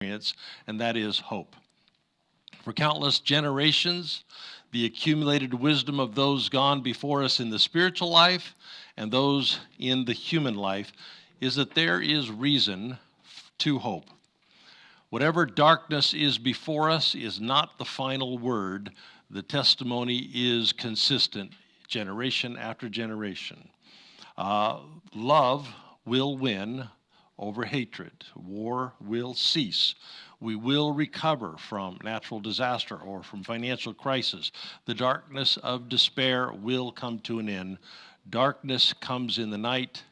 experience, and that is hope. For countless generations, the accumulated wisdom of those gone before us in the spiritual life and those in the human life is that there is reason to hope. Whatever darkness is before us is not the final word. The testimony is consistent, generation after generation. Love will win over hatred. War will cease. We will recover from natural disaster or from financial crisis. The darkness of despair will come to an end. Darkness comes in the night,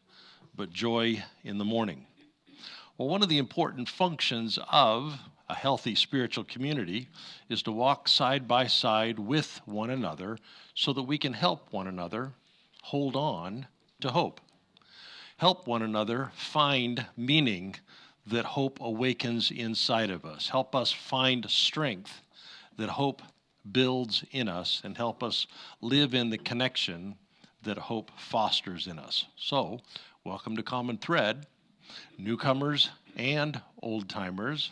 but joy in the morning. Well, one of the important functions of a healthy spiritual community is to walk side by side with one another so that we can help one another hold on to hope. Help one another find meaning that hope awakens inside of us. Help us find strength that hope builds in us, and help us live in the connection that hope fosters in us. So, welcome to Common Thread, newcomers and old-timers.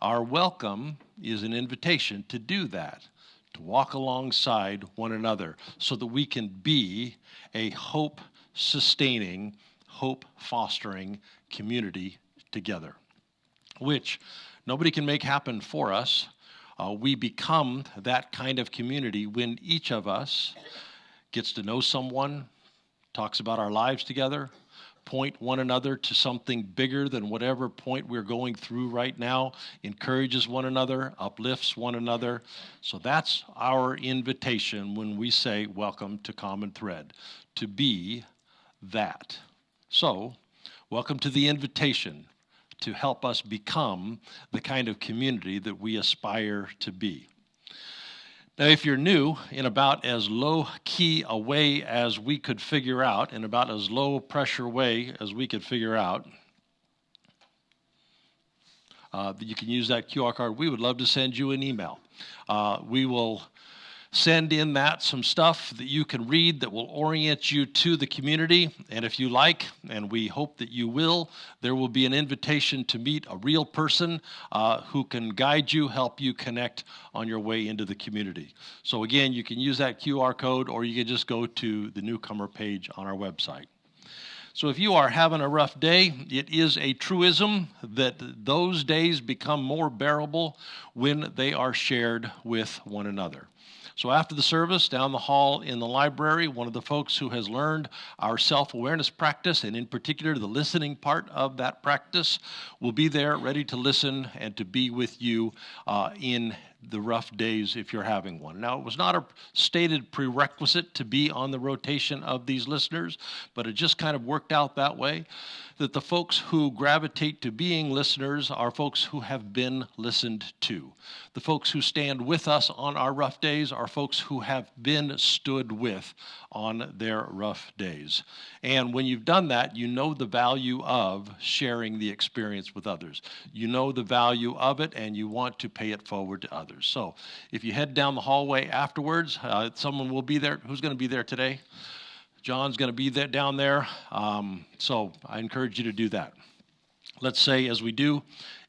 Our welcome is an invitation to do that, to walk alongside one another so that we can be a hope-sustaining, hope-fostering community together, which nobody can make happen for us. We become that kind of community when each of us gets to know someone, talks about our lives together, point one another to something bigger than whatever point we're going through right now, encourages one another, uplifts one another. So that's our invitation when we say, welcome to Common Thread, to be that. So, welcome to the invitation to help us become the kind of community that we aspire to be. Now, if you're new, in about as low-key a way as we could figure out, in about as low-pressure way as we could figure out, you can use that QR card. We would love to send you an email. We will send in that some stuff that you can read that will orient you to the community. And if you like, and we hope that you will, there will be an invitation to meet a real person who can guide you, help you connect on your way into the community. So again, you can use that QR code, or you can just go to the newcomer page on our website. So if you are having a rough day, it is a truism that those days become more bearable when they are shared with one another. So after the service, down the hall in the library, one of the folks who has learned our self-awareness practice, and in particular the listening part of that practice, will be there ready to listen and to be with you in the rough days if you're having one. Now, it was not a stated prerequisite to be on the rotation of these listeners, but it just kind of worked out that way, that the folks who gravitate to being listeners are folks who have been listened to. The folks who stand with us on our rough days are folks who have been stood with on their rough days. And when you've done that, you know the value of sharing the experience with others. You know the value of it, and you want to pay it forward to others. So if you head down the hallway afterwards, someone will be there. Who's going to be there today? John's going to be there down there. So I encourage you to do that. Let's say, as we do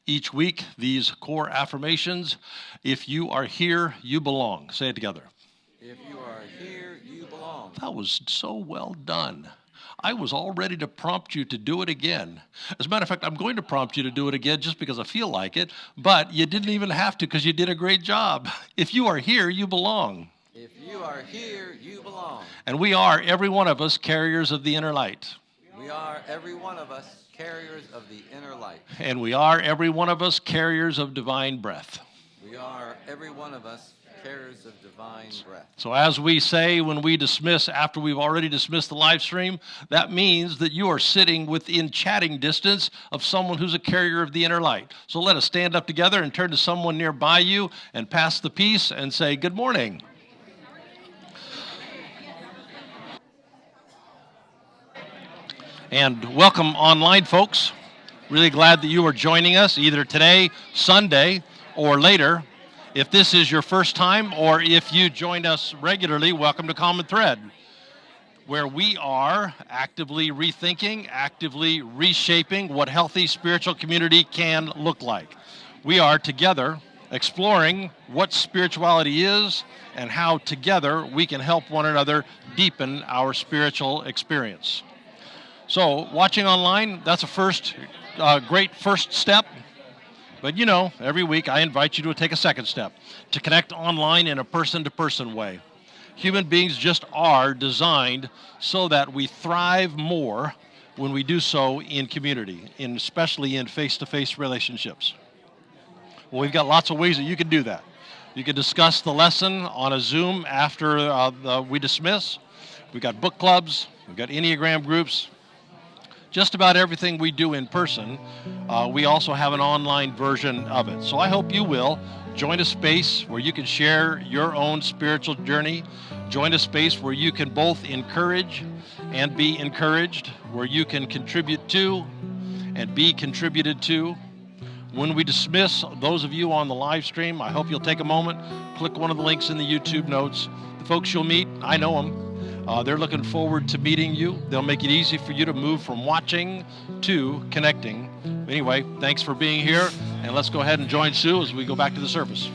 each week, these core affirmations. If you are here, you belong. Say it together. If you are here, you belong. That was so well done. I was all ready to prompt you to do it again. As a matter of fact, I'm going to prompt you to do it again just because I feel like it, but you didn't even have to because you did a great job. If you are here, you belong. If you are here, you belong. And we are, every one of us, carriers of the inner light. We are, every one of us, carriers of the inner light. And we are, every one of us, carriers of divine breath. We are, every one of us, carriers of divine breath. So as we say when we dismiss, after we've already dismissed the live stream, that means that you are sitting within chatting distance of someone who's a carrier of the inner light. So let us stand up together and turn to someone nearby you and pass the peace and say, good morning. And welcome online, folks. Really glad that you are joining us either today, Sunday, or later. If this is your first time, or if you joined us regularly, welcome to Common Thread, where we are actively rethinking, actively reshaping what healthy spiritual community can look like. We are together exploring what spirituality is and how together we can help one another deepen our spiritual experience. So, watching online, that's a great first step. But every week I invite you to take a second step, to connect online in a person-to-person way. Human beings just are designed so that we thrive more when we do so in community, especially in face-to-face relationships. Well, we've got lots of ways that you can do that. You can discuss the lesson on a Zoom after we dismiss. We've got book clubs, we've got Enneagram groups. Just about everything we do in person, we also have an online version of it. So I hope you will join a space where you can share your own spiritual journey. Join a space where you can both encourage and be encouraged, where you can contribute to and be contributed to. When we dismiss, those of you on the live stream, I hope you'll take a moment, click one of the links in the YouTube notes. The folks you'll meet, I know them. They're looking forward to meeting you. They'll make it easy for you to move from watching to connecting. Anyway, thanks for being here, and let's go ahead and join Sue as we go back to the service.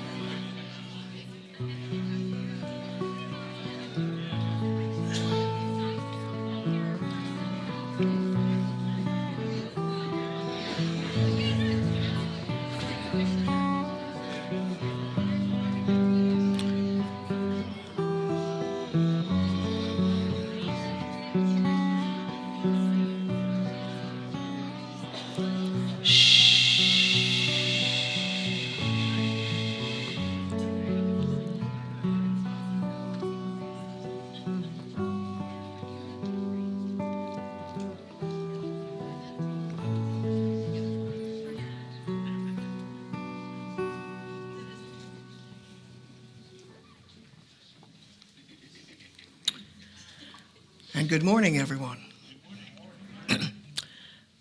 And good morning, everyone.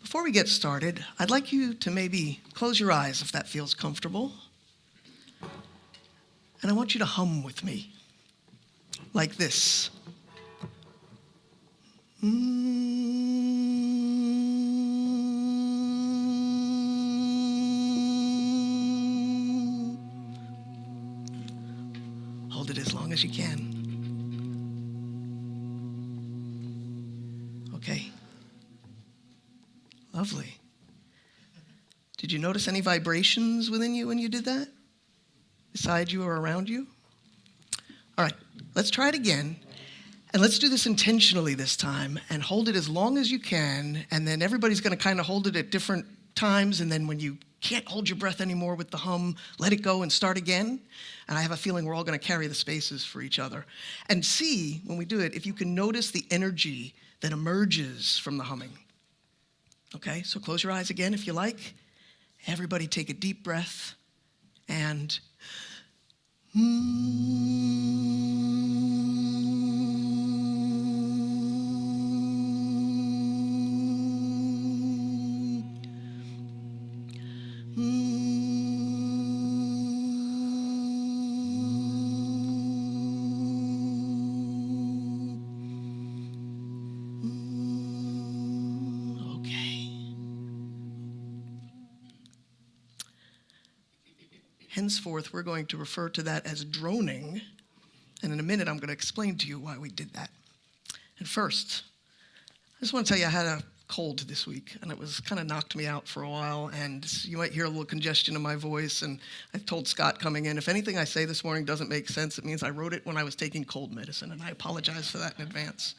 Before we get started, I'd like you to maybe close your eyes if that feels comfortable. And I want you to hum with me, like this. Hold it as long as you can. Okay. Lovely. Did you notice any vibrations within you when you did that? Beside you or around you? All right, let's try it again. And let's do this intentionally this time and hold it as long as you can. And then everybody's going to kind of hold it at different times. And then when you can't hold your breath anymore with the hum, let it go and start again. And I have a feeling we're all going to carry the spaces for each other. And see, when we do it, if you can notice the energy that emerges from the humming. Okay, so close your eyes again if you like. Everybody take a deep breath and henceforth, we're going to refer to that as droning. And in a minute, I'm going to explain to you why we did that. And first, I just want to tell you I had a cold this week, and it was kind of knocked me out for a while. And you might hear a little congestion in my voice. And I told Scott coming in, if anything I say this morning doesn't make sense, it means I wrote it when I was taking cold medicine. And I apologize for that in advance.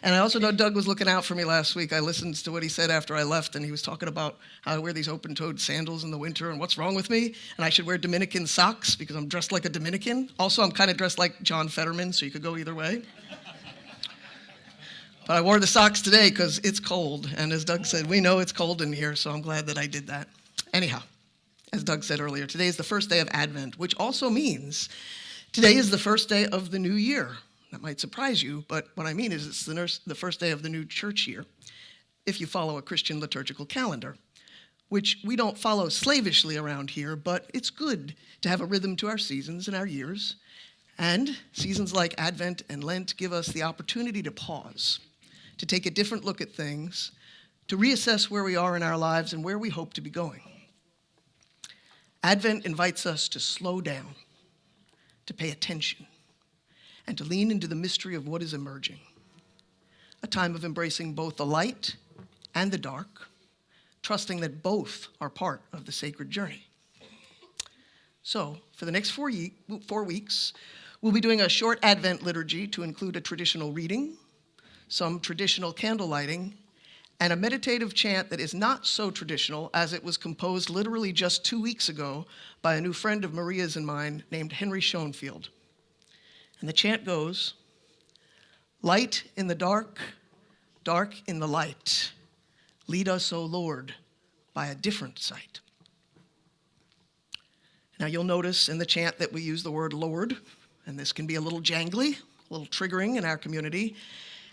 And I also know Doug was looking out for me last week. I listened to what he said after I left, and he was talking about how I wear these open-toed sandals in the winter and what's wrong with me, and I should wear Dominican socks because I'm dressed like a Dominican. Also, I'm kind of dressed like John Fetterman, so you could go either way. But I wore the socks today because it's cold, and as Doug said, we know it's cold in here, so I'm glad that I did that. Anyhow, as Doug said earlier, today is the first day of Advent, which also means today is the first day of the new year. That might surprise you, but what I mean is it's the first day of the new church year, if you follow a Christian liturgical calendar, which we don't follow slavishly around here, but it's good to have a rhythm to our seasons and our years. And seasons like Advent and Lent give us the opportunity to pause, to take a different look at things, to reassess where we are in our lives and where we hope to be going. Advent invites us to slow down, to pay attention, and to lean into the mystery of what is emerging. A time of embracing both the light and the dark, trusting that both are part of the sacred journey. So, for the next 4 weeks, we'll be doing a short Advent liturgy to include a traditional reading, some traditional candle lighting, and a meditative chant that is not so traditional, as it was composed literally just 2 weeks ago by a new friend of Maria's and mine named Henry Schoenfield. And the chant goes, "Light in the dark, dark in the light, lead us, O Lord, by a different sight." Now you'll notice in the chant that we use the word Lord, and this can be a little jangly, a little triggering in our community.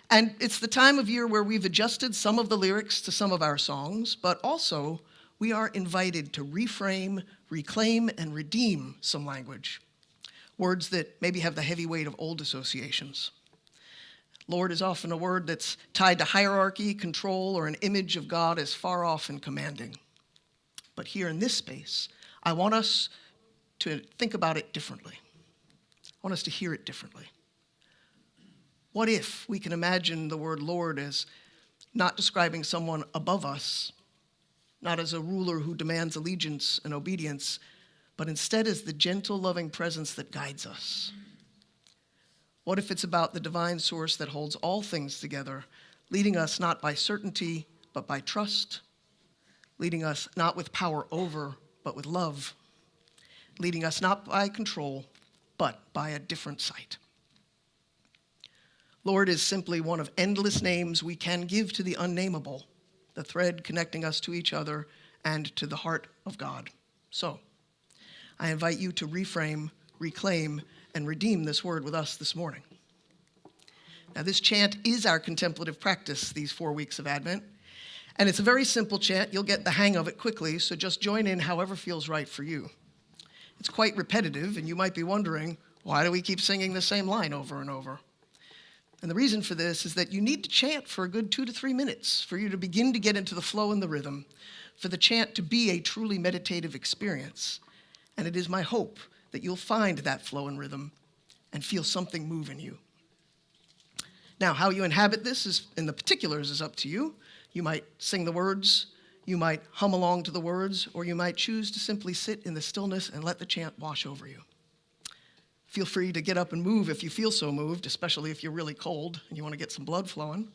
And it's the time of year where we've adjusted some of the lyrics to some of our songs, but also we are invited to reframe, reclaim, and redeem some language. Words that maybe have the heavy weight of old associations. Lord is often a word that's tied to hierarchy, control, or an image of God as far off and commanding. But here in this space, I want us to think about it differently. I want us to hear it differently. What if we can imagine the word Lord as not describing someone above us, not as a ruler who demands allegiance and obedience, but instead as the gentle, loving presence that guides us? What if it's about the divine source that holds all things together, leading us not by certainty, but by trust, leading us not with power over, but with love, leading us not by control, but by a different sight? Lord is simply one of endless names we can give to the unnameable, the thread connecting us to each other and to the heart of God. So, I invite you to reframe, reclaim, and redeem this word with us this morning. Now, this chant is our contemplative practice these 4 weeks of Advent, and it's a very simple chant. You'll get the hang of it quickly, so just join in however feels right for you. It's quite repetitive, and you might be wondering, why do we keep singing the same line over and over? And the reason for this is that you need to chant for a good 2 to 3 minutes for you to begin to get into the flow and the rhythm, for the chant to be a truly meditative experience. And it is my hope that you'll find that flow and rhythm and feel something move in you. Now, how you inhabit this is, in the particulars, is up to you. You might sing the words, you might hum along to the words, or you might choose to simply sit in the stillness and let the chant wash over you. Feel free to get up and move if you feel so moved, especially if you're really cold and you want to get some blood flowing.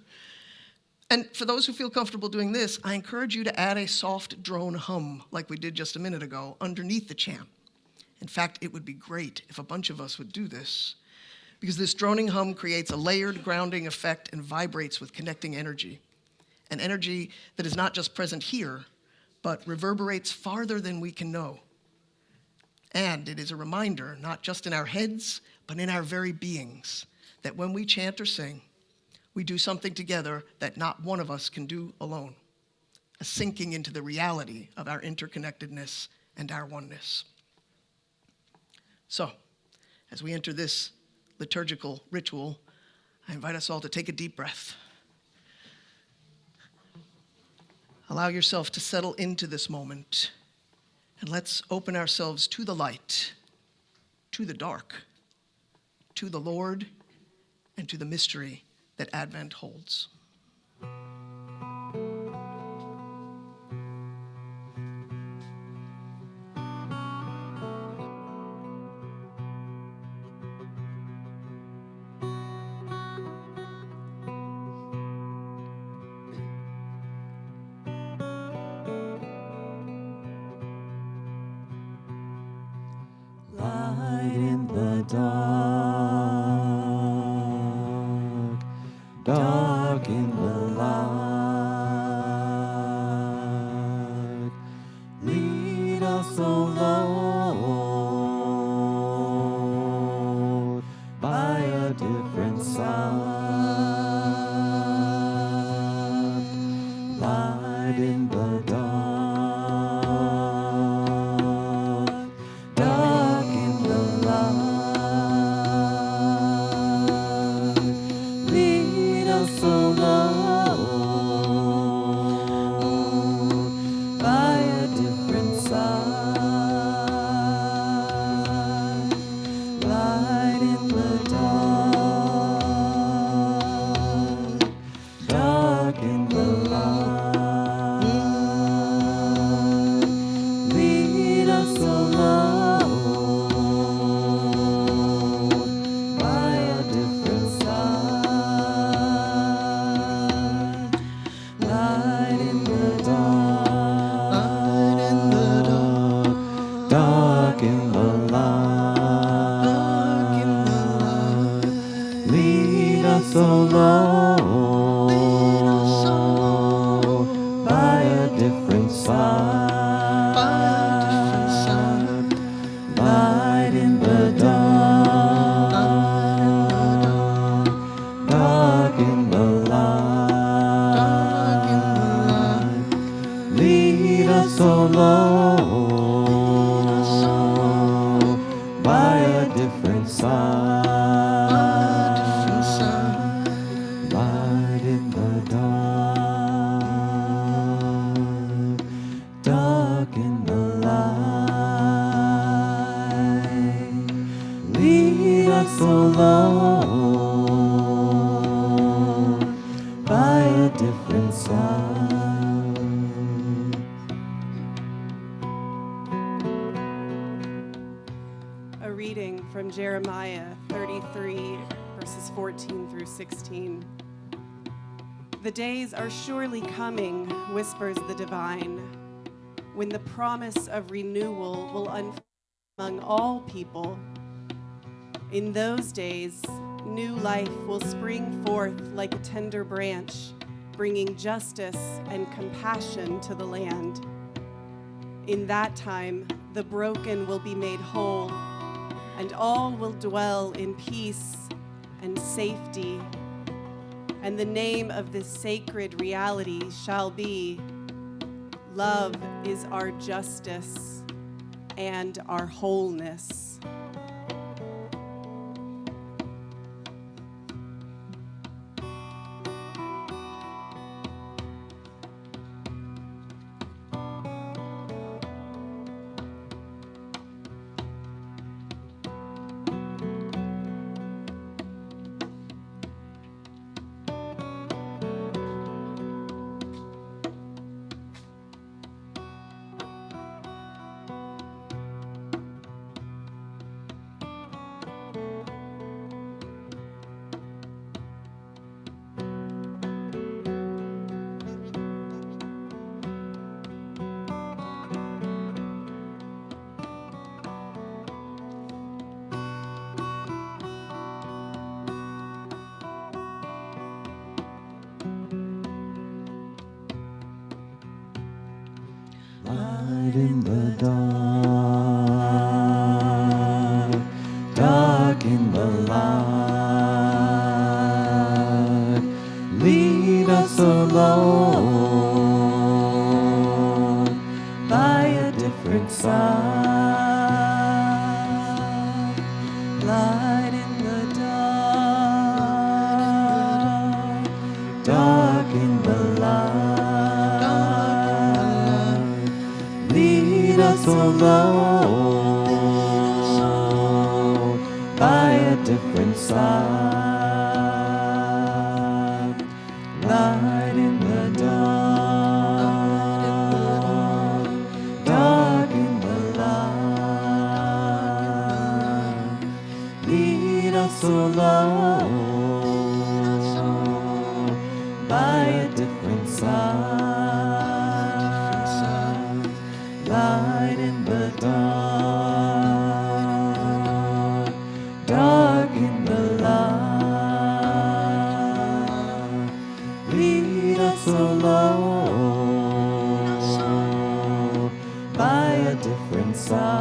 And for those who feel comfortable doing this, I encourage you to add a soft drone hum, like we did just a minute ago, underneath the chant. In fact, it would be great if a bunch of us would do this, because this droning hum creates a layered grounding effect and vibrates with connecting energy, an energy that is not just present here, but reverberates farther than we can know. And it is a reminder, not just in our heads, but in our very beings, that when we chant or sing, we do something together that not one of us can do alone, a sinking into the reality of our interconnectedness and our oneness. So, as we enter this liturgical ritual, I invite us all to take a deep breath. Allow yourself to settle into this moment. And let's open ourselves to the light, to the dark, to the Lord, and to the mystery that Advent holds. Light in the dark, dark in the light. Lead us, O Lord, by a different side. Light in the dark, dark in the light. Lead us, different side. different side. Light in the dark, dark in the light. Lead us, O Lord, by a different side. A reading from Jeremiah 33, verses 14 through 16. The days are surely coming, whispers the divine, when the promise of renewal will unfold among all people. In those days, new life will spring forth like a tender branch, bringing justice and compassion to the land. In that time, the broken will be made whole, and all will dwell in peace and safety. And the name of this sacred reality shall be, love is our justice and our wholeness. Light in the dark, dark in the light. Lead us, O Lord, by a different side. Light in the dark, dark in the light. Lead us, O Lord, by a different side. Light in the dark, dark in the light. Lead us, O Lord, by a different side. Light in the dark, dark in the light. Lead us, O Lord, by a different side.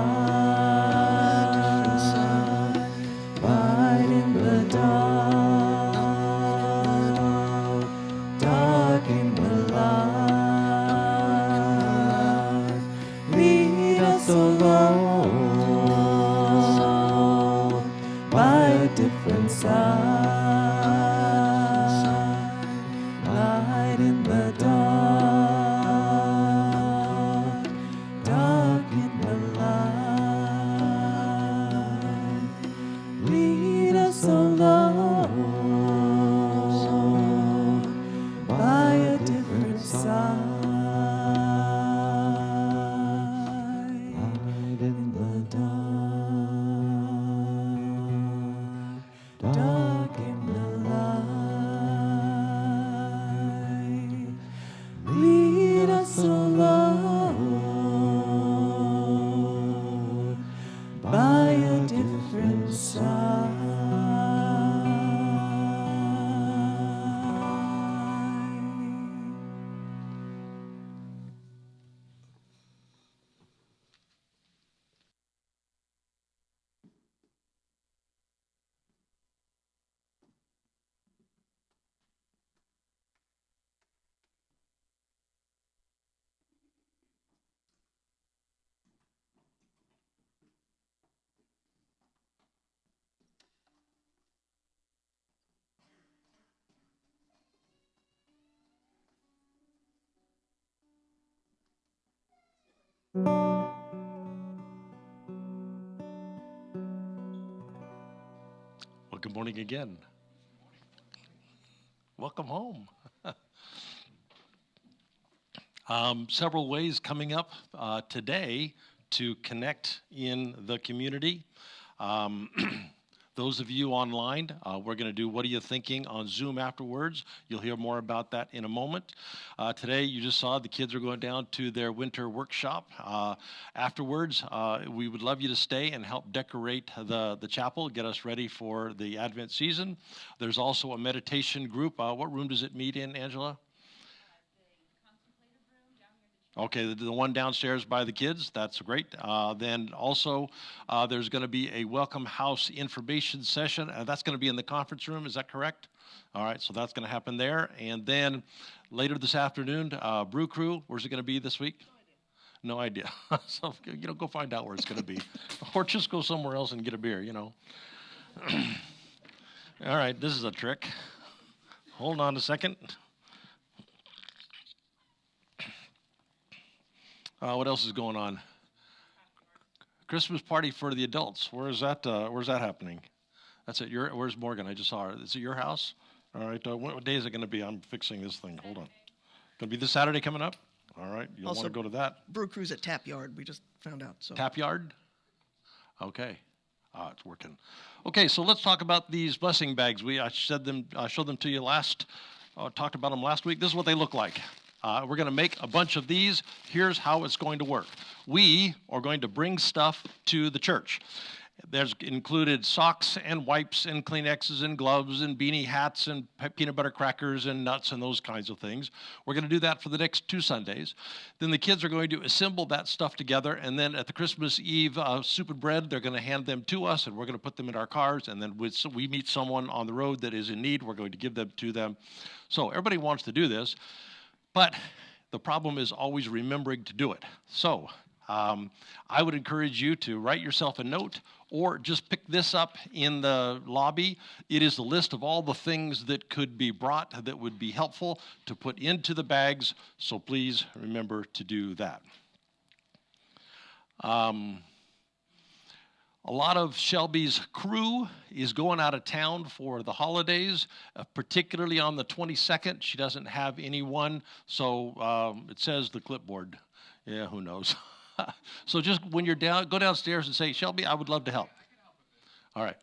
Light in the dark, dark in the light. Lead us, O Lord, by a different side. Light in the dark, dark in the light. Lead us, O Lord, by a different side. Light in the dark, dark Well, good morning again. Welcome home. Several ways coming up today to connect in the community. Those of you online, we're going to do What Are You Thinking on Zoom afterwards. You'll hear more about that in a moment. Today, you just saw the kids are going down to their winter workshop. Afterwards, we would love you to stay and help decorate the chapel, get us ready for the Advent season. There's also a meditation group. What room does it meet in, Angela? Okay, the one downstairs by the kids, that's great. Then also, there's going to be a Welcome House information session. That's going to be in the conference room, is that correct? All right, so that's going to happen there. And then later this afternoon, Brew Crew, where's it going to be this week? No idea. So, go find out where it's going to be. Or just go somewhere else and get a beer, All right, this is a trick. Hold on a second. What else is going on? Christmas party for the adults. Where's that happening? That's at where's Morgan? I just saw her. Is it your house? All right. What day is it going to be? I'm fixing this thing. Hold on. Going to be this Saturday coming up? All right. You'll want to go to that. Brew Cruise at Tap Yard. We just found out. So. Tap Yard? Okay. It's working. Okay, so let's talk about these blessing bags. I showed them to you talked about them last week. This is what they look like. We're going to make a bunch of these. Here's how it's going to work. We are going to bring stuff to the church. There's included socks and wipes and Kleenexes and gloves and beanie hats and peanut butter crackers and nuts and those kinds of things. We're going to do that for the next 2 Sundays. Then the kids are going to assemble that stuff together, and then at the Christmas Eve soup and bread, they're going to hand them to us, and we're going to put them in our cars, and then we meet someone on the road that is in need, we're going to give them to them. So everybody wants to do this. But the problem is always remembering to do it. So I would encourage you to write yourself a note or just pick this up in the lobby. It is the list of all the things that could be brought that would be helpful to put into the bags. So please remember to do that. A lot of Shelby's crew is going out of town for the holidays, particularly on the 22nd. She doesn't have anyone, so it says the clipboard. Yeah, who knows? So just when you're down, go downstairs and say, Shelby, I would love to help. All right.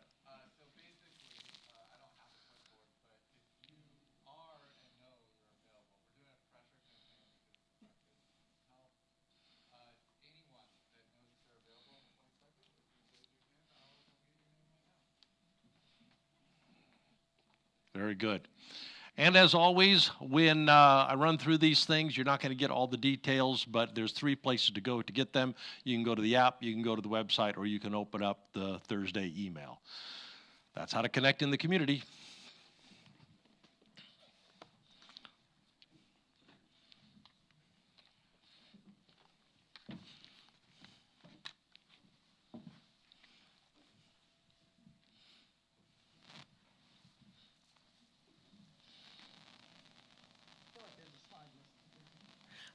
Very good. And as always, when I run through these things, you're not going to get all the details, but there's 3 places to go to get them. You can go to the app, you can go to the website, or you can open up the Thursday email. That's how to connect in the community.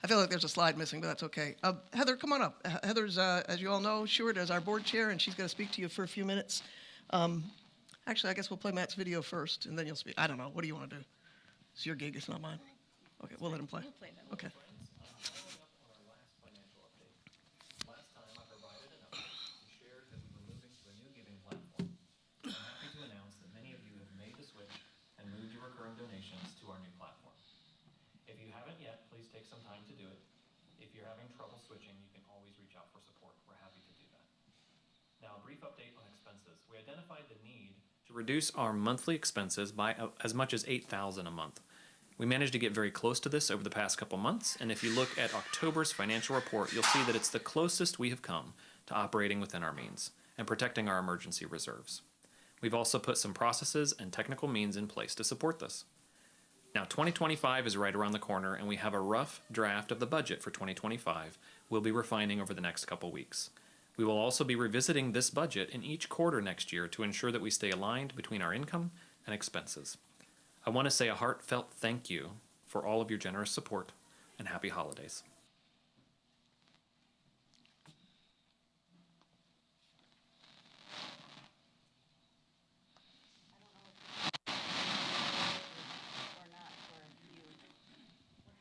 I feel like there's a slide missing, but that's okay. Heather, come on up. Heather's, as you all know, Sherwood as our board chair, and she's going to speak to you for a few minutes. Actually, I guess we'll play Matt's video first, and then you'll speak. I don't know. What do you want to do? It's your gig. It's not mine. Okay, we'll let him play. Okay. To reduce our monthly expenses by as much as $8,000 a month. We managed to get very close to this over the past couple months, and if you look at October's financial report, you'll see that it's the closest we have come to operating within our means and protecting our emergency reserves. We've also put some processes and technical means in place to support this. Now, 2025 is right around the corner, and we have a rough draft of the budget for 2025 we'll be refining over the next couple weeks. We will also be revisiting this budget in each quarter next year to ensure that we stay aligned between our income and expenses. I want to say a heartfelt thank you for all of your generous support and happy holidays.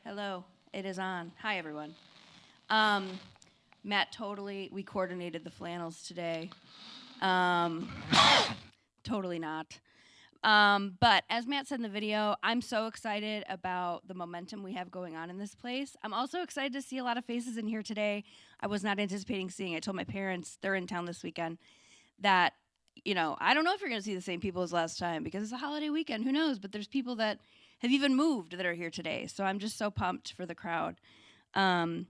Hello, it is on. Hi, everyone. Matt, we coordinated the flannels today. Totally not. But as Matt said in the video, I'm so excited about the momentum we have going on in this place. I'm also excited to see a lot of faces in here today I was not anticipating seeing. I told my parents, they're in town this weekend, that, I don't know if you're going to see the same people as last time because it's a holiday weekend. Who knows? But there's people that have even moved that are here today. So I'm just so pumped for the crowd. Wanted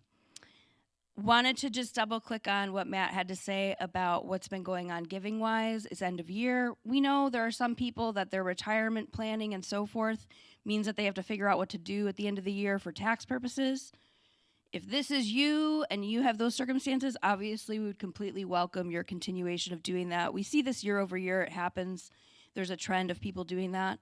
to just double click on what Matt had to say about what's been going on giving wise. It's end of year. We know there are some people that their retirement planning and so forth means that they have to figure out what to do at the end of the year for tax purposes. If this is you and you have those circumstances, obviously we would completely welcome your continuation of doing that. We see this year over year. It happens. There's a trend of people doing that.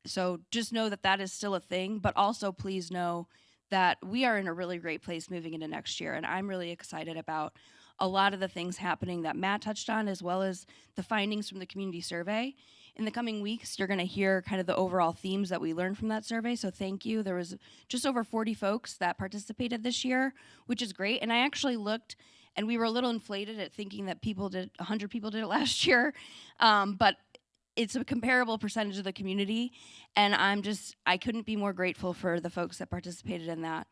So just know that that is still a thing, but also please know that we are in a really great place moving into next year. And I'm really excited about a lot of the things happening that Matt touched on, as well as the findings from the community survey. In the coming weeks, you're going to hear kind of the overall themes that we learned from that survey. So thank you. There was just over 40 folks that participated this year, which is great. And I actually looked, and we were a little inflated at thinking that 100 people did it last year. But it's a comparable percentage of the community, and I couldn't be more grateful for the folks that participated in that.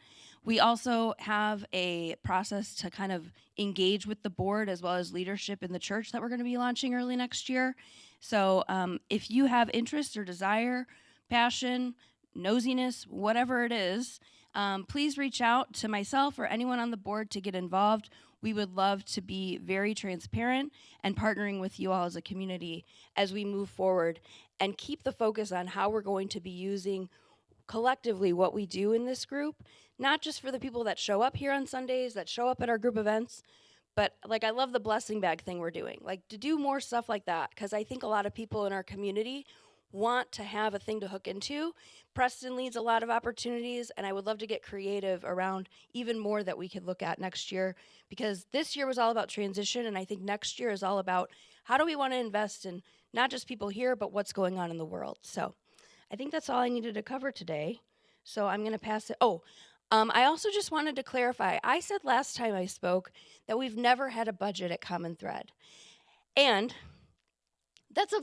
We also have a process to kind of engage with the board as well as leadership in the church that we're going to be launching early next year. So if you have interest or desire, passion, nosiness, whatever it is, please reach out to myself or anyone on the board to get involved. We would love to be very transparent and partnering with you all as a community as we move forward and keep the focus on how we're going to be using collectively what we do in this group, not just for the people that show up here on Sundays, that show up at our group events, but I love the blessing bag thing we're doing, to do more stuff like that, because I think a lot of people in our community want to have a thing to hook into. Preston leads a lot of opportunities, and I would love to get creative around even more that we could look at next year, because this year was all about transition, and I think next year is all about how do we want to invest in not just people here, but what's going on in the world. So I think that's all I needed to cover today. So I'm going to pass it. I also just wanted to clarify. I said last time I spoke that we've never had a budget at Common Thread. And that's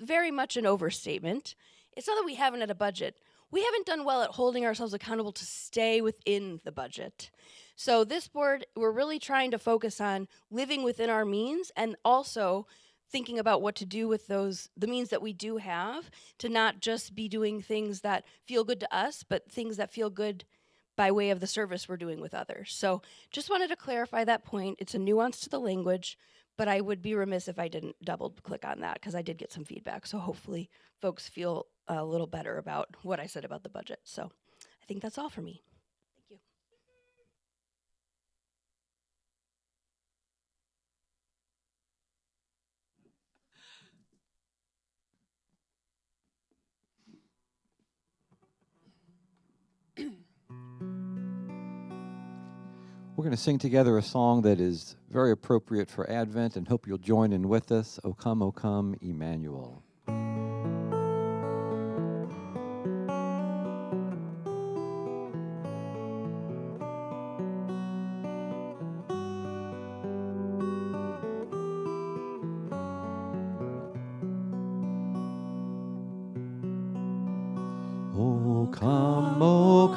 very much an overstatement. It's not that we haven't had a budget. We haven't done well at holding ourselves accountable to stay within the budget. So this board, we're really trying to focus on living within our means and also thinking about what to do with the means that we do have, to not just be doing things that feel good to us, but things that feel good by way of the service we're doing with others. So just wanted to clarify that point. It's a nuance to the language, but I would be remiss if I didn't double click on that because I did get some feedback. So hopefully folks feel a little better about what I said about the budget. So I think that's all for me. Thank you. We're going to sing together a song that is very appropriate for Advent and hope you'll join in with us. O come, Emmanuel. O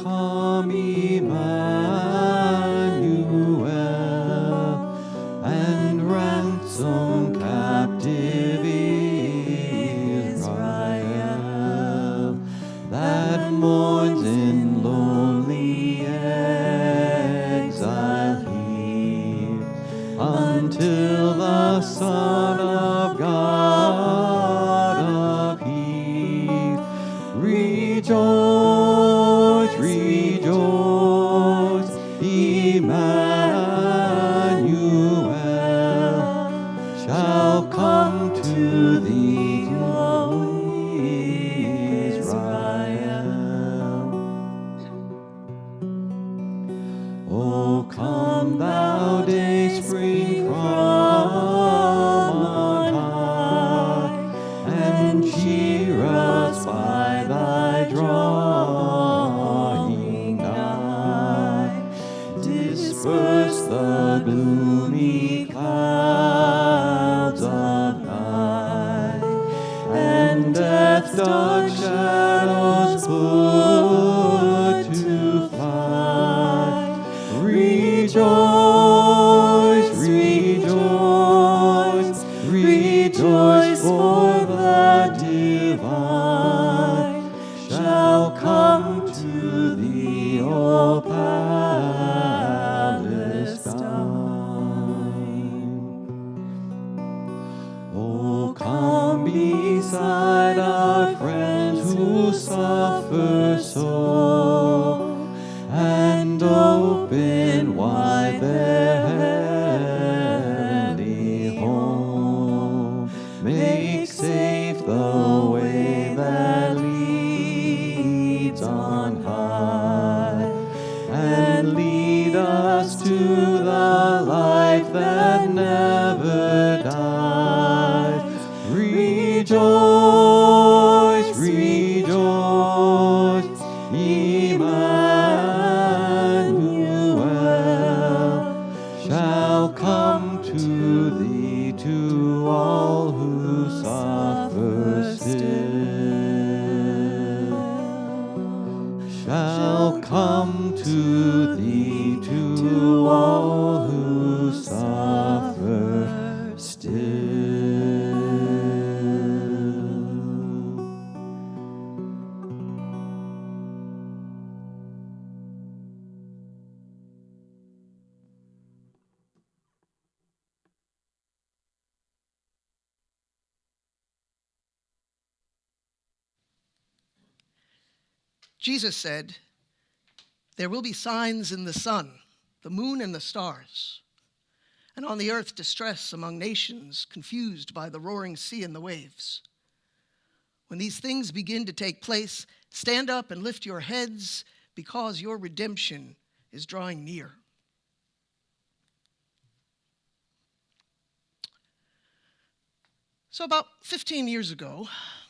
come, Emmanuel, and ransom captive Israel, that mourns in lonely exile here, until the Son of God appear. Rejoice, rejoice, Emmanuel shall come to thee, O Israel. O come, thou day spring from on high, and cheer us by thy drawing. come beside our friends who suffer so, and open wide their heavenly home. Make safe the way that leads on high, and lead us to the life that never dies. Rejoice, rejoice, Emmanuel shall come to thee, to all who suffer still. Shall come to thee, to all who suffer still. Jesus said, "There will be signs in the sun, the moon, and the stars, and on the earth distress among nations, confused by the roaring sea and the waves. When these things begin to take place, stand up and lift your heads, because your redemption is drawing near." So about 15 years ago,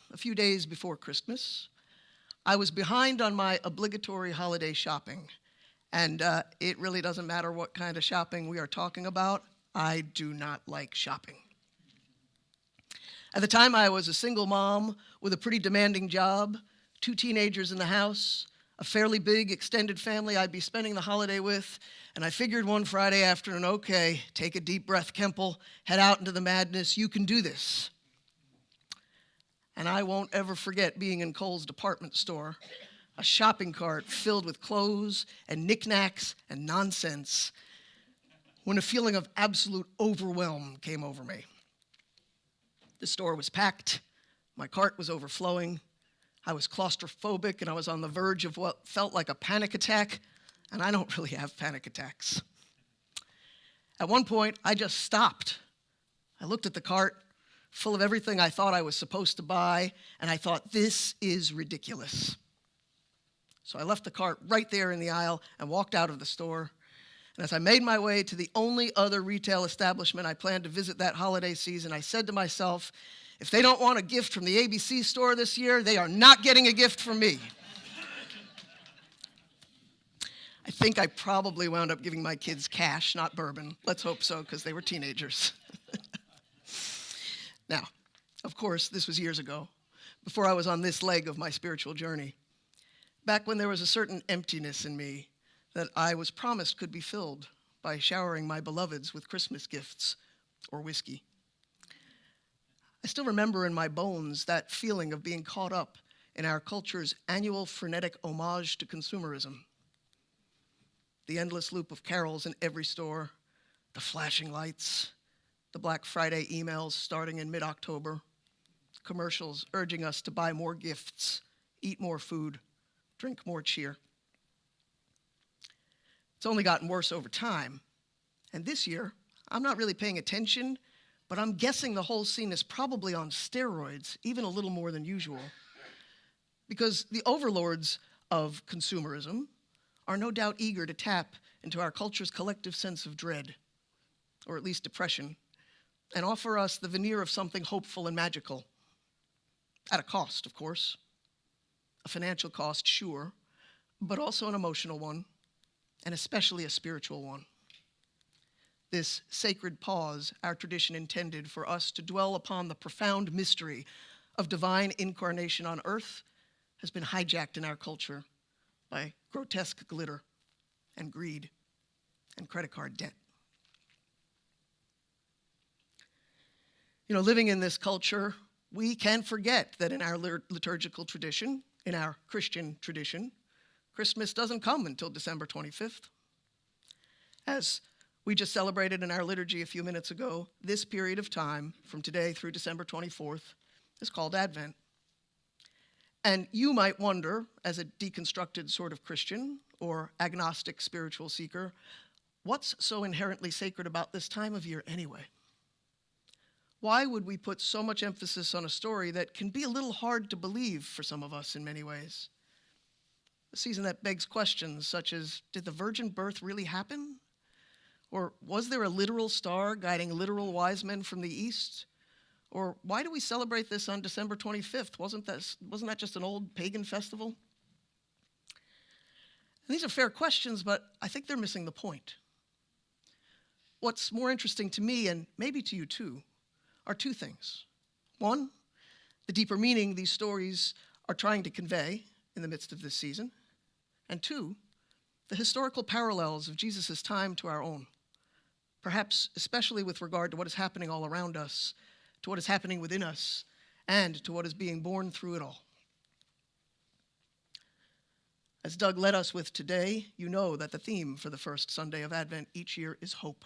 a few days before Christmas, I was behind on my obligatory holiday shopping. And it really doesn't matter what kind of shopping we are talking about. I do not like shopping. At the time, I was a single mom with a pretty demanding job, 2 teenagers in the house, a fairly big extended family I'd be spending the holiday with, and I figured one Friday afternoon, okay, take a deep breath, Kemple, head out into the madness, you can do this. And I won't ever forget being in Kohl's department store, a shopping cart filled with clothes and knickknacks and nonsense, when a feeling of absolute overwhelm came over me. The store was packed, my cart was overflowing, I was claustrophobic, and I was on the verge of what felt like a panic attack, and I don't really have panic attacks. At one point, I just stopped. I looked at the cart, full of everything I thought I was supposed to buy, and I thought, this is ridiculous. So I left the cart right there in the aisle and walked out of the store. And as I made my way to the only other retail establishment I planned to visit that holiday season, I said to myself, if they don't want a gift from the ABC store this year, they are not getting a gift from me. I think I probably wound up giving my kids cash, not bourbon. Let's hope so, because they were teenagers. Now, of course, this was years ago, before I was on this leg of my spiritual journey, back when there was a certain emptiness in me that I was promised could be filled by showering my beloveds with Christmas gifts or whiskey. I still remember in my bones that feeling of being caught up in our culture's annual frenetic homage to consumerism. The endless loop of carols in every store, the flashing lights, the Black Friday emails starting in mid-October, commercials urging us to buy more gifts, eat more food, drink more cheer. It's only gotten worse over time. And this year, I'm not really paying attention, but I'm guessing the whole scene is probably on steroids, even a little more than usual. Because the overlords of consumerism are no doubt eager to tap into our culture's collective sense of dread, or at least depression, and offer us the veneer of something hopeful and magical. At a cost, of course. A financial cost, sure, but also an emotional one, and especially a spiritual one. This sacred pause our tradition intended for us to dwell upon the profound mystery of divine incarnation on earth has been hijacked in our culture by grotesque glitter and greed and credit card debt. You know, living in this culture, we can forget that in our liturgical tradition, in our Christian tradition, Christmas doesn't come until December 25th. As We just celebrated in our liturgy a few minutes ago. This period of time, from today through December 24th, is called Advent. And you might wonder, as a deconstructed sort of Christian or agnostic spiritual seeker, what's so inherently sacred about this time of year anyway? Why would we put so much emphasis on a story that can be a little hard to believe for some of us in many ways? A season that begs questions such as, did the virgin birth really happen? Or was there a literal star guiding literal wise men from the east? Or why do we celebrate this on December 25th? Wasn't that just an old pagan festival? And these are fair questions, but I think they're missing the point. What's more interesting to me, and maybe to you too, are two things. One, the deeper meaning these stories are trying to convey in the midst of this season. And two, the historical parallels of Jesus' time to our own, perhaps especially with regard to what is happening all around us, to what is happening within us, and to what is being born through it all. As Doug led us with today, you know that the theme for the first Sunday of Advent each year is hope.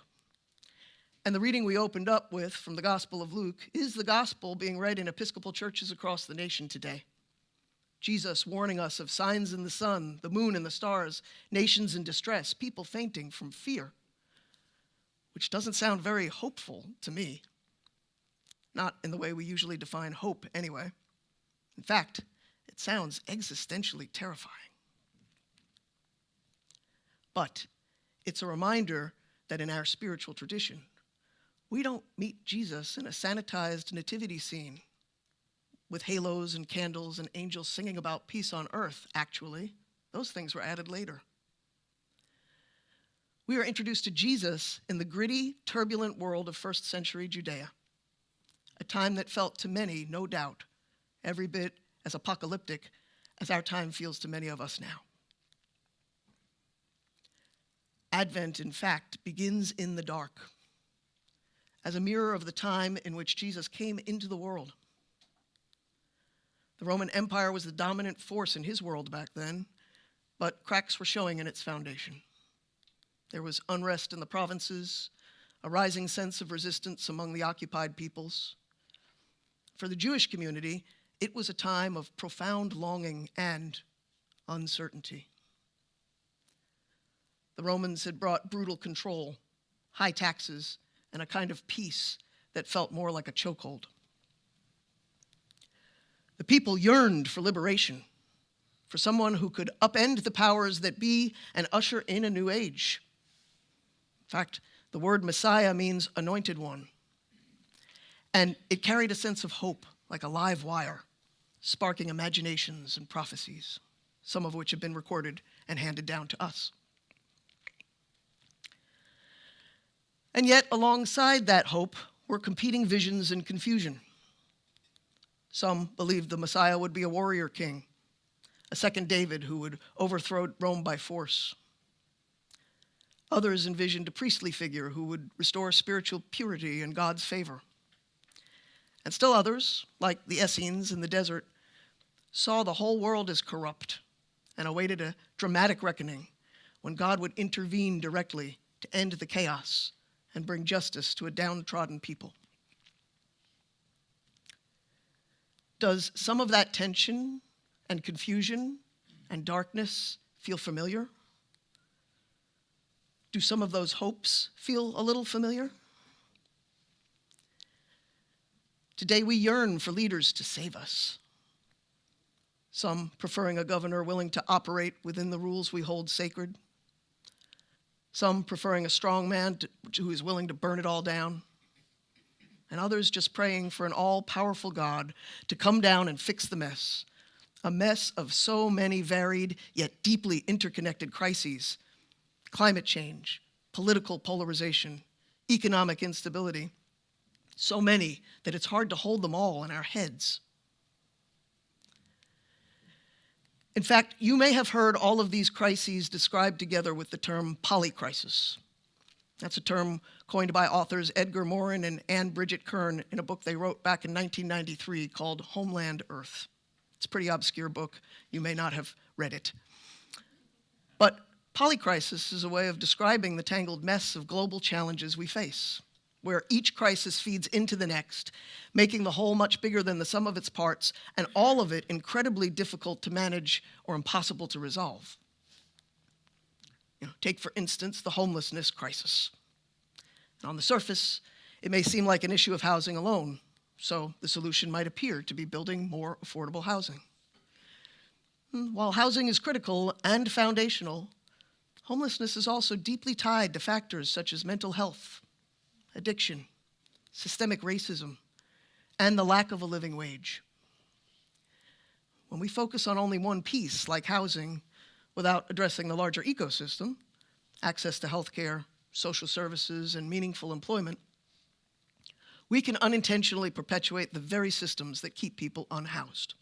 And the reading we opened up with from the Gospel of Luke is the gospel being read in Episcopal churches across the nation today. Jesus warning us of signs in the sun, the moon and the stars, nations in distress, people fainting from fear, which doesn't sound very hopeful to me. Not in the way we usually define hope, anyway. In fact, it sounds existentially terrifying. But it's a reminder that in our spiritual tradition, we don't meet Jesus in a sanitized nativity scene with halos and candles and angels singing about peace on earth, actually. Those things were added later. We are introduced to Jesus in the gritty, turbulent world of first century Judea, a time that felt to many, no doubt, every bit as apocalyptic as our time feels to many of us now. Advent, in fact, begins in the dark, as a mirror of the time in which Jesus came into the world. The Roman Empire was the dominant force in his world back then, but cracks were showing in its foundation. There was unrest in the provinces, a rising sense of resistance among the occupied peoples. For the Jewish community, it was a time of profound longing and uncertainty. The Romans had brought brutal control, high taxes, and a kind of peace that felt more like a chokehold. The people yearned for liberation, for someone who could upend the powers that be and usher in a new age. In fact, the word Messiah means anointed one. And it carried a sense of hope, like a live wire, sparking imaginations and prophecies, some of which have been recorded and handed down to us. And yet, alongside that hope were competing visions and confusion. Some believed the Messiah would be a warrior king, a second David who would overthrow Rome by force. Others envisioned a priestly figure who would restore spiritual purity and God's favor. And still others, like the Essenes in the desert, saw the whole world as corrupt and awaited a dramatic reckoning when God would intervene directly to end the chaos and bring justice to a downtrodden people. Does some of that tension and confusion and darkness feel familiar? Do some of those hopes feel a little familiar? Today we yearn for leaders to save us. Some preferring a governor willing to operate within the rules we hold sacred. Some preferring a strong man who is willing to burn it all down. And others just praying for an all-powerful God to come down and fix the mess. A mess of so many varied yet deeply interconnected crises. Climate change, political polarization, economic instability. So many that it's hard to hold them all in our heads. In fact, you may have heard all of these crises described together with the term polycrisis. That's a term coined by authors Edgar Morin and Anne Bridget Kern in a book they wrote back in 1993 called Homeland Earth. It's a pretty obscure book. You may not have read it. But Polycrisis is a way of describing the tangled mess of global challenges we face, where each crisis feeds into the next, making the whole much bigger than the sum of its parts, and all of it incredibly difficult to manage or impossible to resolve. Take, for instance, the homelessness crisis. And on the surface, it may seem like an issue of housing alone, so the solution might appear to be building more affordable housing. While housing is critical and foundational, homelessness is also deeply tied to factors such as mental health, addiction, systemic racism, and the lack of a living wage. When we focus on only one piece, like housing, without addressing the larger ecosystem, access to healthcare, social services, and meaningful employment, we can unintentionally perpetuate the very systems that keep people unhoused.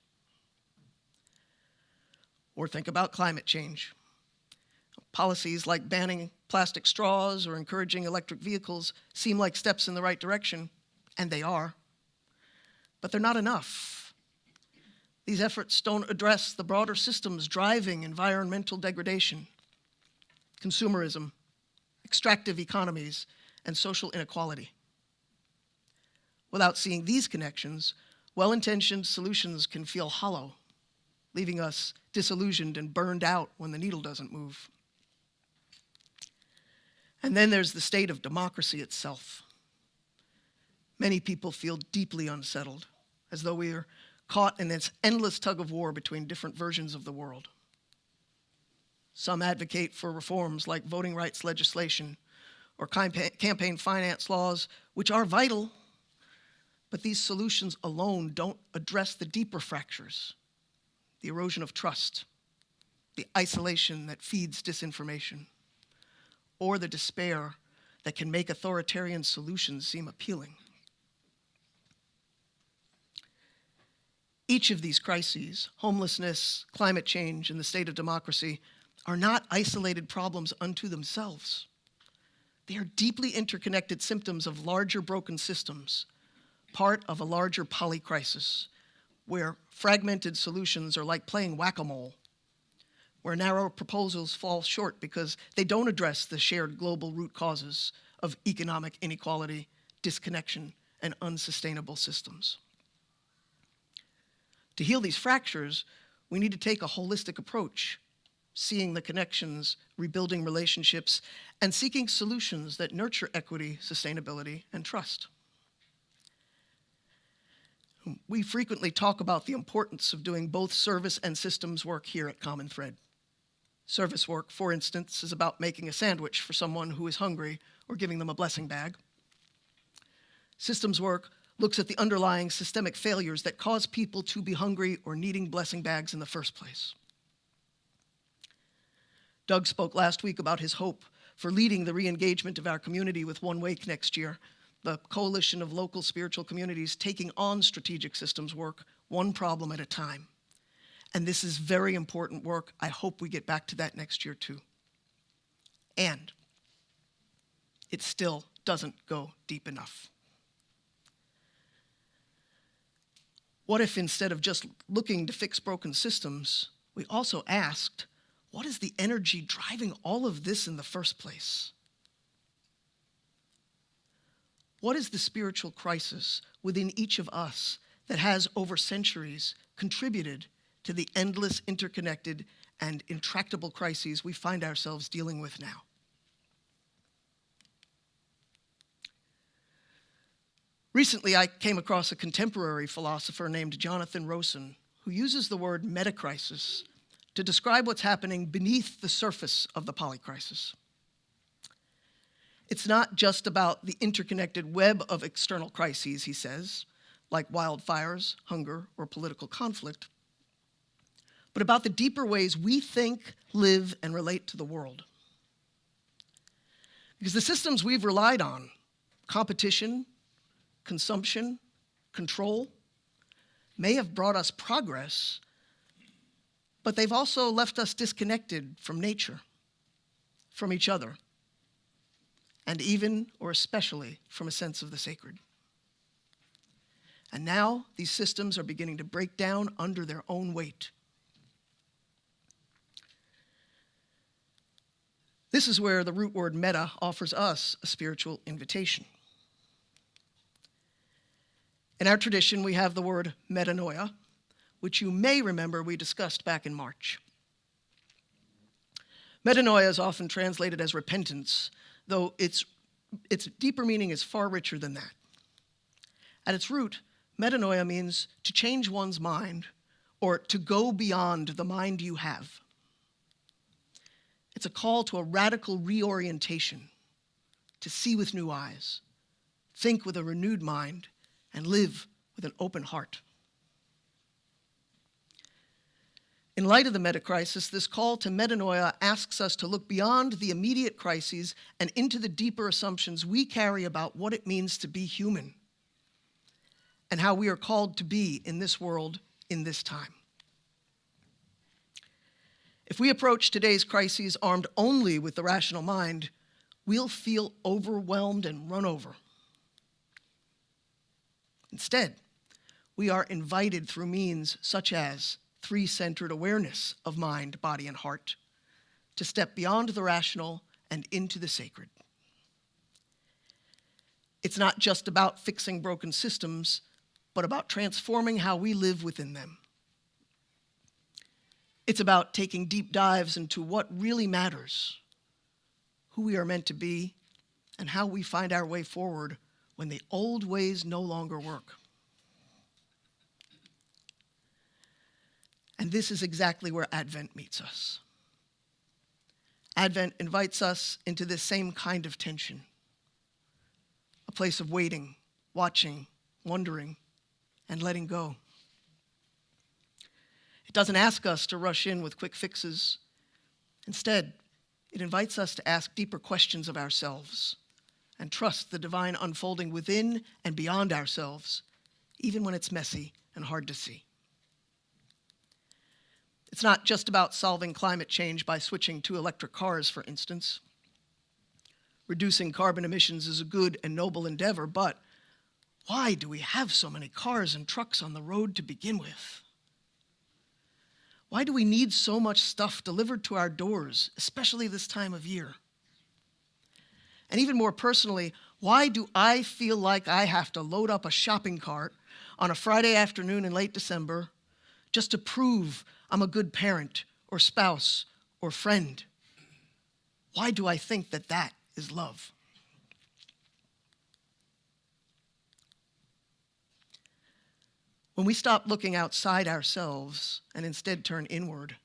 Or think about climate change. Policies like banning plastic straws or encouraging electric vehicles seem like steps in the right direction, and they are, but they're not enough. These efforts don't address the broader systems driving environmental degradation, consumerism, extractive economies, and social inequality. Without seeing these connections, well-intentioned solutions can feel hollow, leaving us disillusioned and burned out when the needle doesn't move. And then there's the state of democracy itself. Many people feel deeply unsettled, as though we are caught in this endless tug of war between different versions of the world. Some advocate for reforms like voting rights legislation or campaign finance laws, which are vital, but these solutions alone don't address the deeper fractures, the erosion of trust, the isolation that feeds disinformation, or the despair that can make authoritarian solutions seem appealing. Each of these crises, homelessness, climate change, and the state of democracy, are not isolated problems unto themselves. They are deeply interconnected symptoms of larger broken systems, part of a larger polycrisis, where fragmented solutions are like playing whack-a-mole, where narrow proposals fall short because they don't address the shared global root causes of economic inequality, disconnection, and unsustainable systems. To heal these fractures, we need to take a holistic approach, seeing the connections, rebuilding relationships, and seeking solutions that nurture equity, sustainability, and trust. We frequently talk about the importance of doing both service and systems work here at Common Thread. Service work, for instance, is about making a sandwich for someone who is hungry or giving them a blessing bag. Systems work looks at the underlying systemic failures that cause people to be hungry or needing blessing bags in the first place. Doug spoke last week about his hope for leading the re-engagement of our community with One Wake next year, the coalition of local spiritual communities taking on strategic systems work, one problem at a time. And this is very important work. I hope we get back to that next year too. And it still doesn't go deep enough. What if instead of just looking to fix broken systems, we also asked, what is the energy driving all of this in the first place? What is the spiritual crisis within each of us that has over centuries contributed to the endless, interconnected, and intractable crises we find ourselves dealing with now? Recently, I came across a contemporary philosopher named Jonathan Rowson, who uses the word metacrisis to describe what's happening beneath the surface of the polycrisis. It's not just about the interconnected web of external crises, he says, like wildfires, hunger, or political conflict, but about the deeper ways we think, live, and relate to the world. Because the systems we've relied on, competition, consumption, control, may have brought us progress, but they've also left us disconnected from nature, from each other, and even, or especially, from a sense of the sacred. And now, these systems are beginning to break down under their own weight. This is where the root word meta offers us a spiritual invitation. In our tradition, we have the word metanoia, which you may remember we discussed back in March. Metanoia is often translated as repentance, though its deeper meaning is far richer than that. At its root, metanoia means to change one's mind or to go beyond the mind you have. It's a call to a radical reorientation, to see with new eyes, think with a renewed mind, and live with an open heart. In light of the meta-crisis, this call to metanoia asks us to look beyond the immediate crises and into the deeper assumptions we carry about what it means to be human and how we are called to be in this world in this time. If we approach today's crises armed only with the rational mind, we'll feel overwhelmed and run over. Instead, we are invited through means such as three-centered awareness of mind, body, and heart to step beyond the rational and into the sacred. It's not just about fixing broken systems, but about transforming how we live within them. It's about taking deep dives into what really matters, who we are meant to be, and how we find our way forward when the old ways no longer work. And this is exactly where Advent meets us. Advent invites us into this same kind of tension, a place of waiting, watching, wondering, and letting go. It doesn't ask us to rush in with quick fixes. Instead, it invites us to ask deeper questions of ourselves and trust the divine unfolding within and beyond ourselves, even when it's messy and hard to see. It's not just about solving climate change by switching to electric cars, for instance. Reducing carbon emissions is a good and noble endeavor, but why do we have so many cars and trucks on the road to begin with? Why do we need so much stuff delivered to our doors, especially this time of year? And even more personally, why do I feel like I have to load up a shopping cart on a Friday afternoon in late December just to prove I'm a good parent or spouse or friend? Why do I think that that is love? When we stop looking outside ourselves and instead turn inward,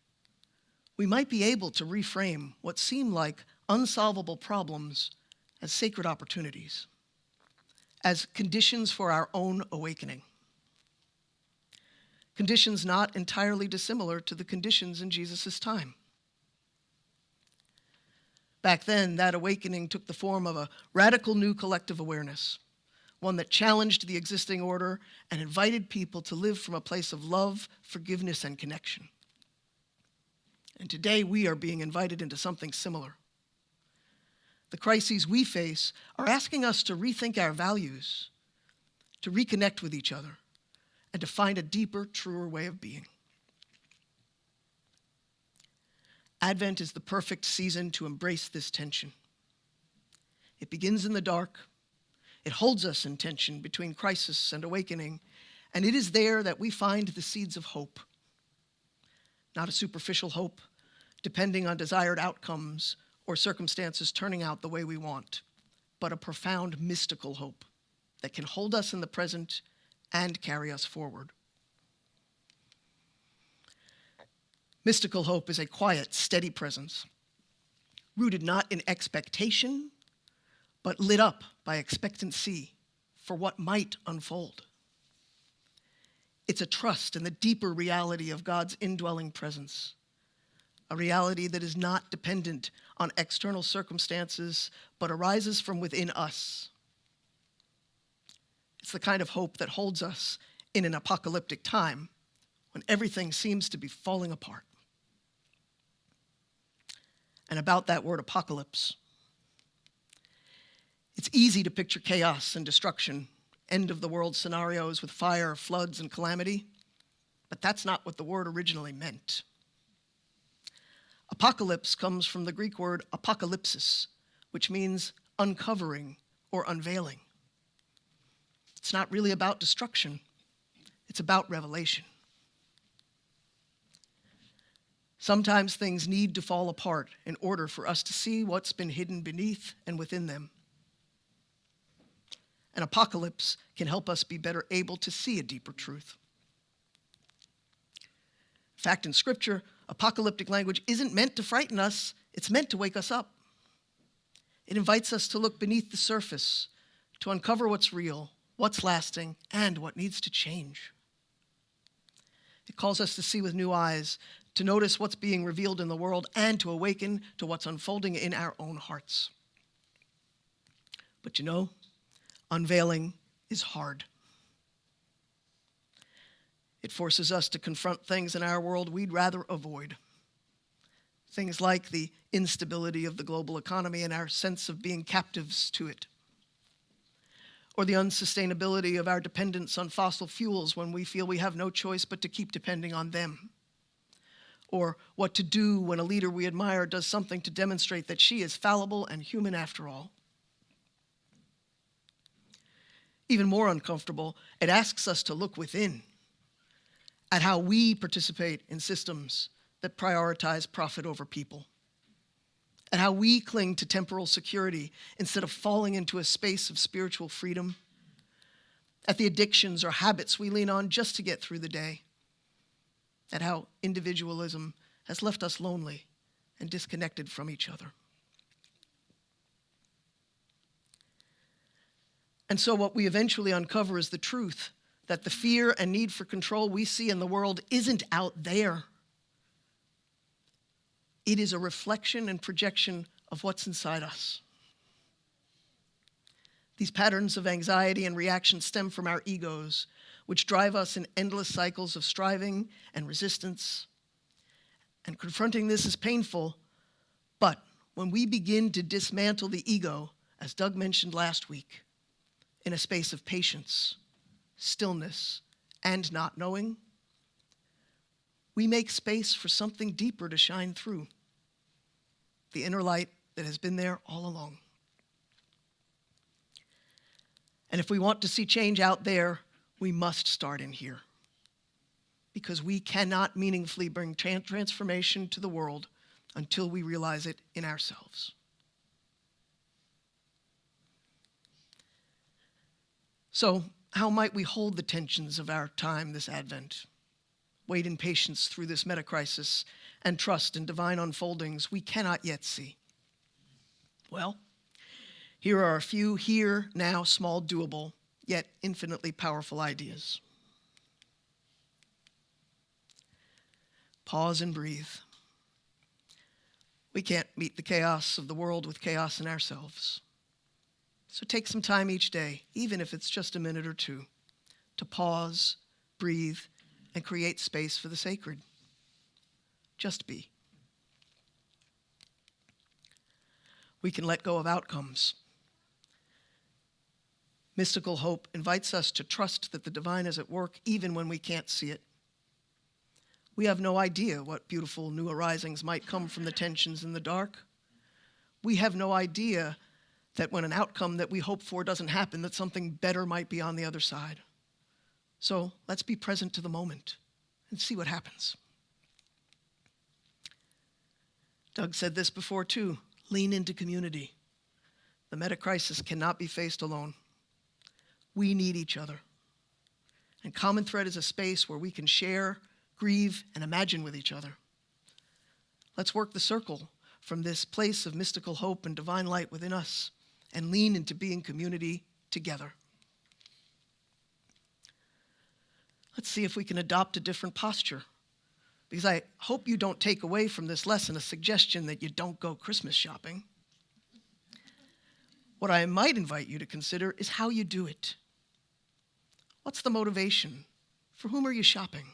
we might be able to reframe what seem like unsolvable problems as sacred opportunities, as conditions for our own awakening. Conditions not entirely dissimilar to the conditions in Jesus' time. Back then, that awakening took the form of a radical new collective awareness, one that challenged the existing order and invited people to live from a place of love, forgiveness, and connection. And today, we are being invited into something similar. The crises we face are asking us to rethink our values, to reconnect with each other, and to find a deeper, truer way of being. Advent is the perfect season to embrace this tension. It begins in the dark. It holds us in tension between crisis and awakening, and it is there that we find the seeds of hope. Not a superficial hope, depending on desired outcomes or circumstances turning out the way we want, but a profound mystical hope that can hold us in the present and carry us forward. Mystical hope is a quiet, steady presence, rooted not in expectation, but lit up by expectancy for what might unfold. It's a trust in the deeper reality of God's indwelling presence, a reality that is not dependent on external circumstances, but arises from within us. It's the kind of hope that holds us in an apocalyptic time when everything seems to be falling apart. And about that word apocalypse, it's easy to picture chaos and destruction, end of the world scenarios with fire, floods, and calamity, but that's not what the word originally meant. Apocalypse comes from the Greek word apocalypsis, which means uncovering or unveiling. It's not really about destruction. It's about revelation. Sometimes things need to fall apart in order for us to see what's been hidden beneath and within them. An apocalypse can help us be better able to see a deeper truth. In fact, in Scripture, apocalyptic language isn't meant to frighten us, it's meant to wake us up. It invites us to look beneath the surface, to uncover what's real, what's lasting, and what needs to change. It calls us to see with new eyes, to notice what's being revealed in the world, and to awaken to what's unfolding in our own hearts. But you know, unveiling is hard. It forces us to confront things in our world we'd rather avoid. Things like the instability of the global economy and our sense of being captives to it, or the unsustainability of our dependence on fossil fuels when we feel we have no choice but to keep depending on them, or what to do when a leader we admire does something to demonstrate that she is fallible and human after all. Even more uncomfortable, it asks us to look within at how we participate in systems that prioritize profit over people, at how we cling to temporal security instead of falling into a space of spiritual freedom, at the addictions or habits we lean on just to get through the day, at how individualism has left us lonely and disconnected from each other. And so what we eventually uncover is the truth that the fear and need for control we see in the world isn't out there. It is a reflection and projection of what's inside us. These patterns of anxiety and reaction stem from our egos, which drive us in endless cycles of striving and resistance. And confronting this is painful, but when we begin to dismantle the ego, as Doug mentioned last week, in a space of patience, stillness, and not knowing, we make space for something deeper to shine through, the inner light that has been there all along. And if we want to see change out there, we must start in here, because we cannot meaningfully bring transformation to the world until we realize it in ourselves. So, how might we hold the tensions of our time this Advent? Wait in patience through this meta-crisis and trust in divine unfoldings we cannot yet see. Well, here are a few here, now, small, doable, yet infinitely powerful ideas. Pause and breathe. We can't meet the chaos of the world with chaos in ourselves. So take some time each day, even if it's just a minute or two, to pause, breathe, and create space for the sacred. Just be. We can let go of outcomes. Mystical hope invites us to trust that the divine is at work even when we can't see it. We have no idea what beautiful new arisings might come from the tensions in the dark. We have no idea that when an outcome that we hope for doesn't happen, that something better might be on the other side. So let's be present to the moment and see what happens. Doug said this before too, lean into community. The meta-crisis cannot be faced alone. We need each other. And Common Thread is a space where we can share, grieve, and imagine with each other. Let's work the circle from this place of mystical hope and divine light within us and lean into being community together. Let's see if we can adopt a different posture, because I hope you don't take away from this lesson a suggestion that you don't go Christmas shopping. What I might invite you to consider is how you do it. What's the motivation? For whom are you shopping?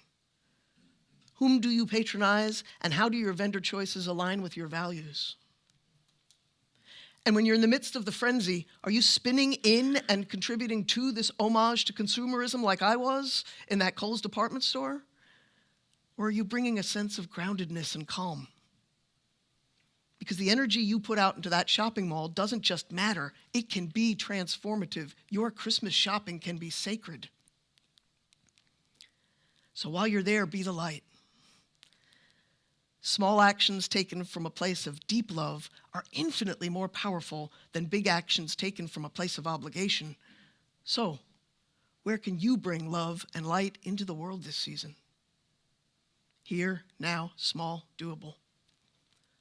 Whom do you patronize, and how do your vendor choices align with your values? And when you're in the midst of the frenzy, are you spinning in and contributing to this homage to consumerism like I was in that Kohl's department store? Or are you bringing a sense of groundedness and calm? Because the energy you put out into that shopping mall doesn't just matter, it can be transformative. Your Christmas shopping can be sacred. So while you're there, be the light. Small actions taken from a place of deep love are infinitely more powerful than big actions taken from a place of obligation. So, where can you bring love and light into the world this season? Here, now, small, doable.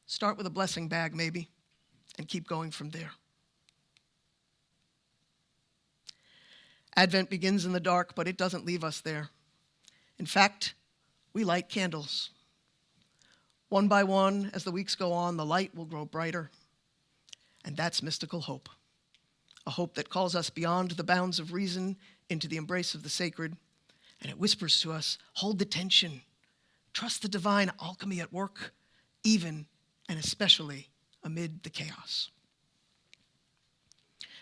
Start with a blessing bag, maybe, and keep going from there. Advent begins in the dark, but it doesn't leave us there. In fact, we light candles. One by one, as the weeks go on, the light will grow brighter. And that's mystical hope. A hope that calls us beyond the bounds of reason into the embrace of the sacred. And it whispers to us, hold the tension. Trust the divine alchemy at work, even and especially amid the chaos.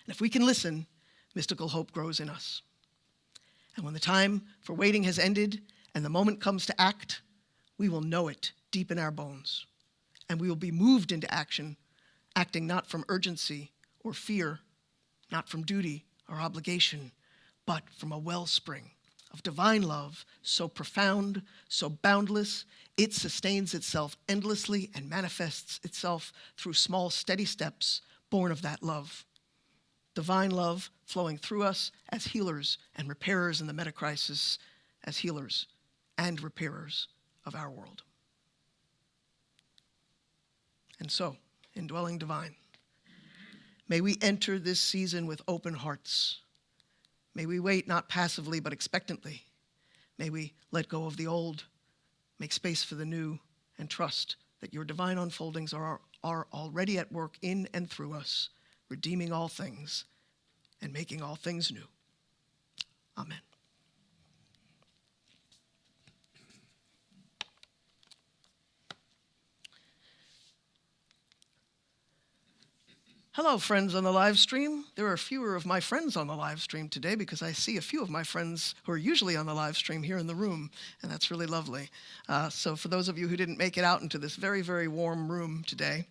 And if we can listen, mystical hope grows in us. And when the time for waiting has ended and the moment comes to act, we will know it deep in our bones. And we will be moved into action, acting not from urgency or fear, not from duty or obligation, but from a wellspring of divine love, so profound, so boundless, it sustains itself endlessly and manifests itself through small, steady steps born of that love. Divine love flowing through us as healers and repairers in the meta-crisis, as healers and repairers of our world. And so, indwelling divine, may we enter this season with open hearts. May we wait not passively but expectantly. May we let go of the old, make space for the new, and trust that your divine unfoldings are already at work in and through us, redeeming all things and making all things new. Amen. Hello, friends on the live stream. There are fewer of my friends on the live stream today because I see a few of my friends who are usually on the live stream here in the room, and that's really lovely. So for those of you who didn't make it out into this very, very warm room today,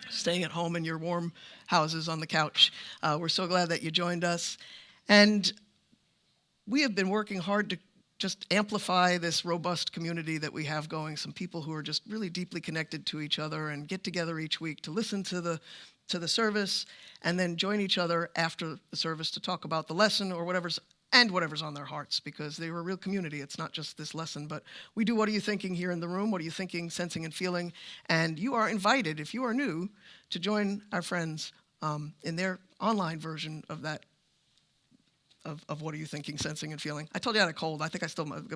staying at home in your warm houses on the couch, we're so glad that you joined us. And we have been working hard to just amplify this robust community that we have going, some people who are just really deeply connected to each other and get together each week to listen to the service and then join each other after the service to talk about the lesson or whatever's on their hearts, because they were a real community. It's not just this lesson, but we do What Are You Thinking here in the room? What are you thinking, sensing, and feeling? And you are invited, if you are new, to join our friends in their online version of that of What Are You Thinking, Sensing, and Feeling. I told you I had a cold. I think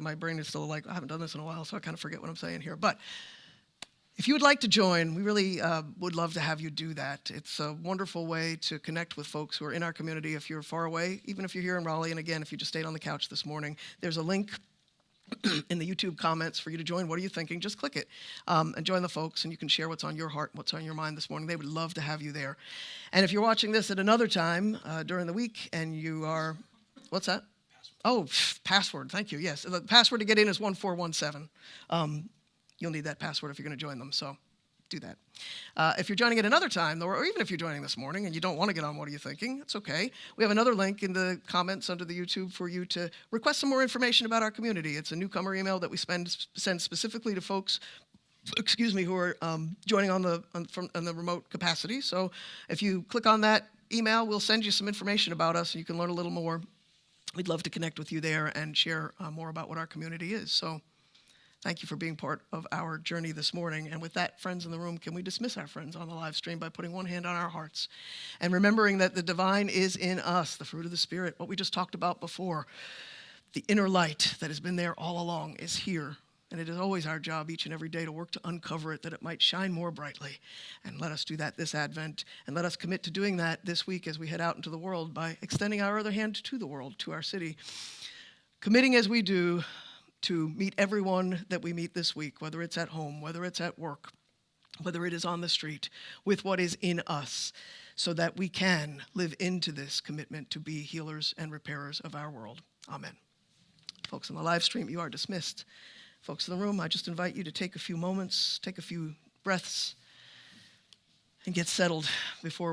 my brain is still like, I haven't done this in a while, so I kind of forget what I'm saying here. But if you would like to join, we really would love to have you do that. It's a wonderful way to connect with folks who are in our community if you're far away, even if you're here in Raleigh. And again, if you just stayed on the couch this morning, there's a link in the YouTube comments for you to join What Are You Thinking? Just click it and join the folks, and you can share what's on your heart, what's on your mind this morning. They would love to have you there. And if you're watching this at another time during the week and you are... What's that? Password. Thank you. Yes. The password to get in is 1417. You'll need that password if you're going to join them, so do that. If you're joining at another time, or even if you're joining this morning and you don't want to get on What Are You Thinking, it's okay. We have another link in the comments under the YouTube for you to request some more information about our community. It's a newcomer email that we send specifically to folks who are joining on the remote capacity. So if you click on that email, we'll send you some information about us, and you can learn a little more. We'd love to connect with you there and share more about what our community is. So thank you for being part of our journey this morning. And with that, friends in the room, can we dismiss our friends on the live stream by putting one hand on our hearts and remembering that the divine is in us, the fruit of the Spirit, what we just talked about before. The inner light that has been there all along is here. And it is always our job each and every day to work to uncover it, that it might shine more brightly. And let us do that this Advent. And let us commit to doing that this week as we head out into the world by extending our other hand to the world, to our city. Committing as we do to meet everyone that we meet this week, whether it's at home, whether it's at work, whether it is on the street, with what is in us, so that we can live into this commitment to be healers and repairers of our world. Amen. Folks on the live stream, you are dismissed. Folks in the room, I just invite you to take a few moments, take a few breaths, and get settled before